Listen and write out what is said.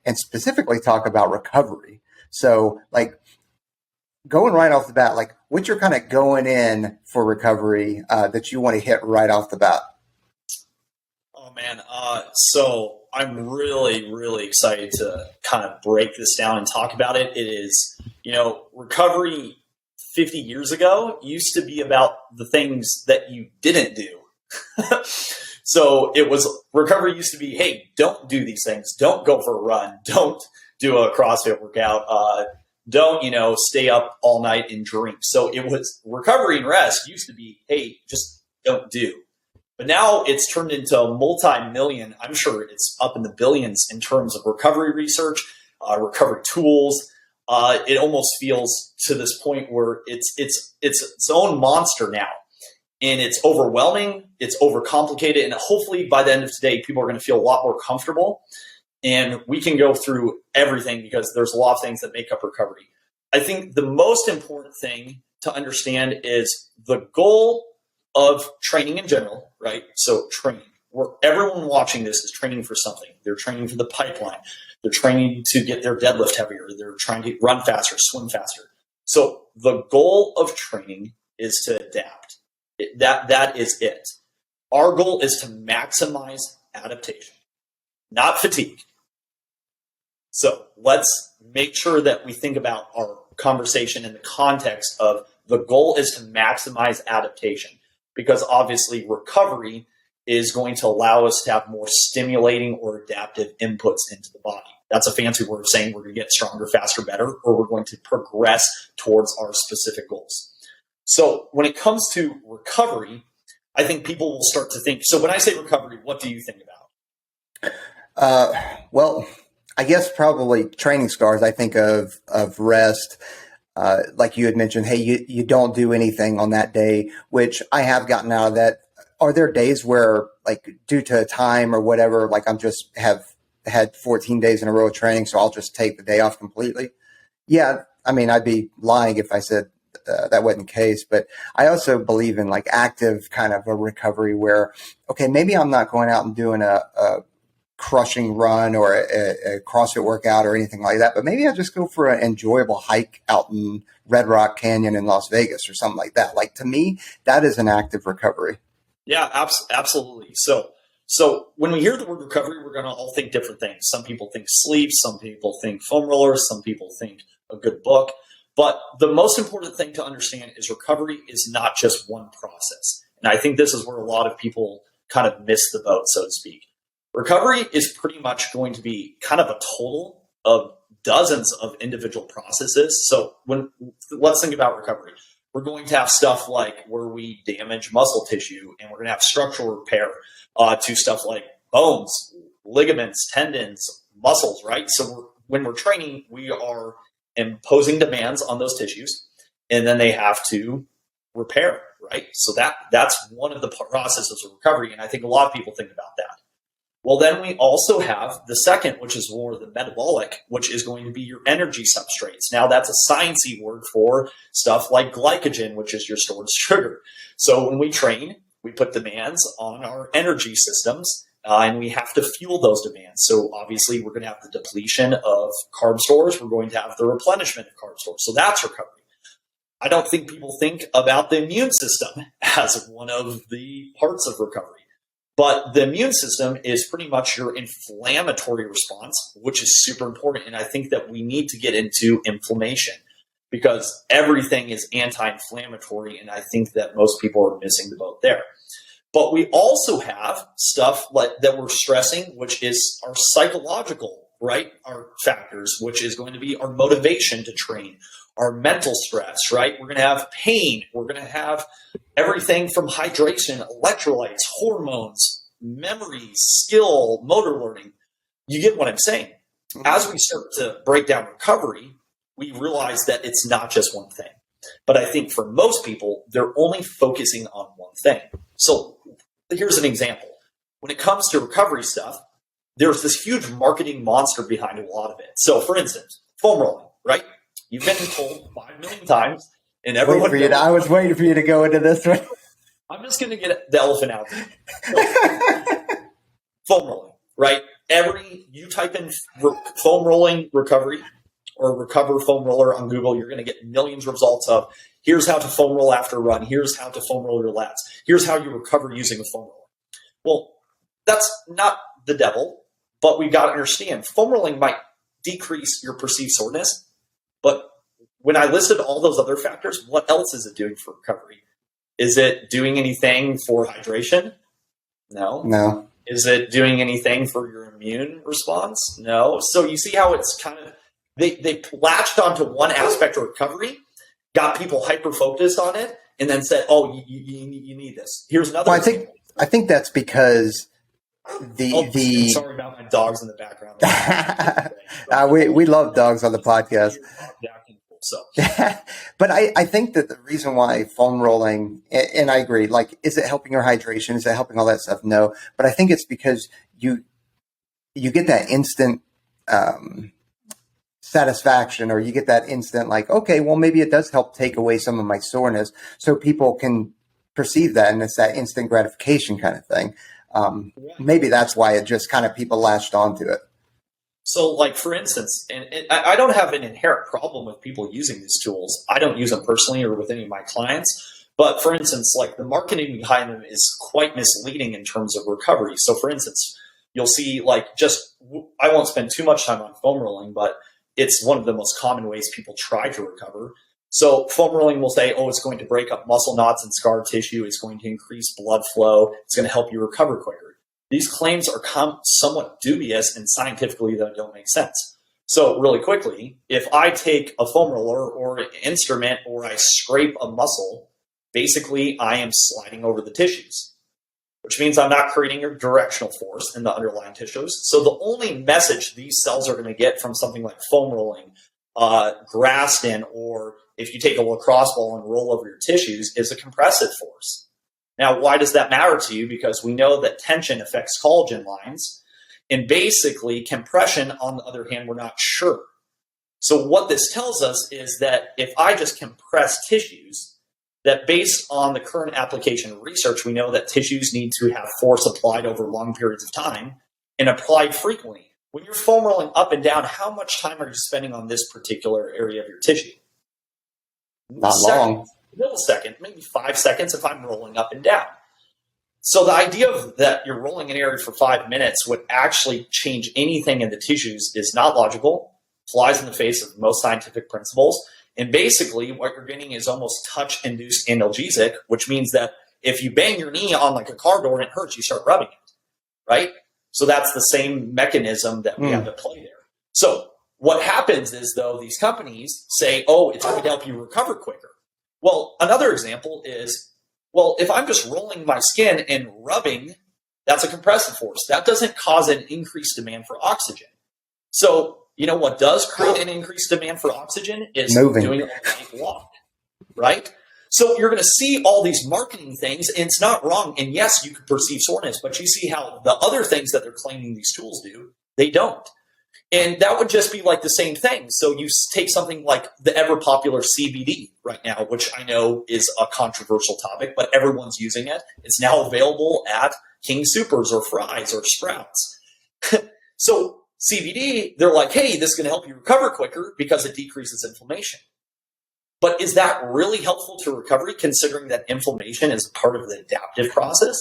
and specifically talk about recovery. So like going right off the bat, like what's your kind of going in for recovery that you want to hit right off the bat? Oh man, so I'm really, really excited to kind of break this down and talk about it. It is, recovery 50 years ago used to be about the things that you didn't do. So it was recovery used to be, hey, don't do these things. Don't go for a run. Don't do a CrossFit workout. Don't, stay up all night and drink. So it was recovery and rest used to be, hey, just don't do. But now it's turned into a multi-million, I'm sure it's up in the billions in terms of recovery research, recovery tools. It almost feels to this point where it's its own monster now. And it's overwhelming, it's overcomplicated, and hopefully by the end of today, people are going to feel a lot more comfortable. And we can go through everything because there's a lot of things that make up recovery. I think the most important thing to understand is the goal of training in general, right? So training, where everyone watching this is training for something. They're training for the pipeline. They're training to get their deadlift heavier. They're trying to run faster, swim faster. So the goal of training is to adapt. That is it. Our goal is to maximize adaptation, not fatigue. So let's make sure that we think about our conversation in the context of the goal is to maximize adaptation, because obviously recovery is going to allow us to have more stimulating or adaptive inputs into the body. That's a fancy word of saying we're going to get stronger, faster, better, or we're going to progress towards our specific goals. So when it comes to recovery, I think people will start to think, so when I say recovery, what do you think about? Well, I guess probably training scars. I think of rest. Like you had mentioned, hey, you don't do anything on that day, which I have gotten out of that. Are there days where, like, due to time or whatever, like I'm just have had 14 days in a row of training, so I'll just take the day off completely? Yeah, I mean, I'd be lying if I said that wasn't the case. But I also believe in like active kind of a recovery where, okay, maybe I'm not going out and doing a crushing run or a CrossFit workout or anything like that, but maybe I just go for an enjoyable hike out in Red Rock Canyon in Las Vegas or something like that. Like, to me, that is an active recovery. Yeah, absolutely. So when we hear the word recovery, we're going to all think different things. Some people think sleep, some people think foam rollers, some people think a good book. But the most important thing to understand is recovery is not just one process. And I think this is where a lot of people kind of miss the boat, so to speak. Recovery is pretty much going to be kind of a total of dozens of individual processes. So let's think about recovery. We're going to have stuff like where we damage muscle tissue, and we're going to have structural repair to stuff like bones, ligaments, tendons, muscles, right? So when we're training, we are imposing demands on those tissues, and then they have to repair, right? So that's one of the processes of recovery, and I think a lot of people think about that. Well, then we also have the second, which is more the metabolic, which is going to be your energy substrates. Now, that's a sciencey word for stuff like glycogen, which is your stored sugar. So when we train, we put demands on our energy systems, and we have to fuel those demands. So obviously, we're going to have the depletion of carb stores. We're going to have the replenishment of carb stores. So that's recovery. I don't think people think about the immune system as one of the parts of recovery. But the immune system is pretty much your inflammatory response, which is super important. And I think that we need to get into inflammation because everything is anti-inflammatory. And I think that most people are missing the boat there. But we also have stuff that we're stressing, which is our psychological, right? Our factors, which is going to be our motivation to train, our mental stress, right? We're going to have pain. We're going to have everything from hydration, electrolytes, hormones, memory, skill, motor learning. You get what I'm saying. As we start to break down recovery, we realize that it's not just one thing. But I think for most people, they're only focusing on one thing. So here's an example. When it comes to recovery stuff, there's this huge marketing monster behind a lot of it. So for instance, foam rolling, right? You've been told 5 million times, and everyone knows. I was waiting for you to go into this one. I'm just going to get the elephant out there. Foam rolling, right? you type in foam rolling recovery or recover foam roller on Google, you're going to get millions of results of here's how to foam roll after a run. Here's how to foam roll your lats. Here's how you recover using a foam roller. Well, that's not the devil, but we've got to understand foam rolling might decrease your perceived soreness. But when I listed all those other factors, what else is it doing for recovery? Is it doing anything for hydration? No. No. Is it doing anything for your immune response? No. So you see how it's kind of, they latched onto one aspect of recovery, got people hyper-focused on it, and then said, oh, you need this. Here's another example. I think that's because sorry about my dogs in the background. we love dogs on the podcast. So, but I think that the reason why foam rolling, and I agree, like, is it helping your hydration? Is it helping all that stuff? No, but I think it's because you get that instant satisfaction, or you get that instant like, okay, well, maybe it does help take away some of my soreness, so people can perceive that, and it's that instant gratification kind of thing. Maybe that's why it just kind of people latched onto it. So, like, for instance, and I don't have an inherent problem with people using these tools. I don't use them personally or with any of my clients. But, for instance, like, the marketing behind them is quite misleading in terms of recovery. So, for instance, you'll see, like, I won't spend too much time on foam rolling, but it's one of the most common ways people try to recover. So foam rolling will say, oh, it's going to break up muscle knots and scar tissue. It's going to increase blood flow. It's going to help you recover quicker. These claims are somewhat dubious and scientifically that don't make sense. So really quickly, if I take a foam roller or an instrument or I scrape a muscle, basically I am sliding over the tissues, which means I'm not creating a directional force in the underlying tissues. So the only message these cells are going to get from something like foam rolling, Graston, or if you take a lacrosse ball and roll over your tissues, is a compressive force. Now, why does that matter to you? Because we know that tension affects collagen lines, and basically compression, on the other hand, we're not sure. So what this tells us is that if I just compress tissues, that based on the current application of research, we know that tissues need to have force applied over long periods of time and applied frequently. When you're foam rolling up and down, how much time are you spending on this particular area of your tissue? Not long. Millisecond, maybe 5 seconds if I'm rolling up and down. So the idea of that you're rolling an area for 5 minutes would actually change anything in the tissues is not logical, flies in the face of most scientific principles. And basically what you're getting is almost touch-induced analgesic, which means that if you bang your knee on like a car door and it hurts, you start rubbing it, right? So that's the same mechanism that we have at play there. So what happens is, though, these companies say, oh, it's going to help you recover quicker. Well, another example is, well, if I'm just rolling my skin and rubbing, that's a compressive force. That doesn't cause an increased demand for oxygen. So, you know what does create an increased demand for oxygen is doing a walk, right? So you're going to see all these marketing things, and it's not wrong. And yes, you could perceive soreness, but you see how the other things that they're claiming these tools do, they don't. And that would just be like the same thing. So you take something like the ever popular CBD right now, which I know is a controversial topic, but everyone's using it. It's now available at King Soopers or Fry's or Sprouts. So CBD, they're like, hey, this is going to help you recover quicker because it decreases inflammation. But is that really helpful to recovery, considering that inflammation is part of the adaptive process?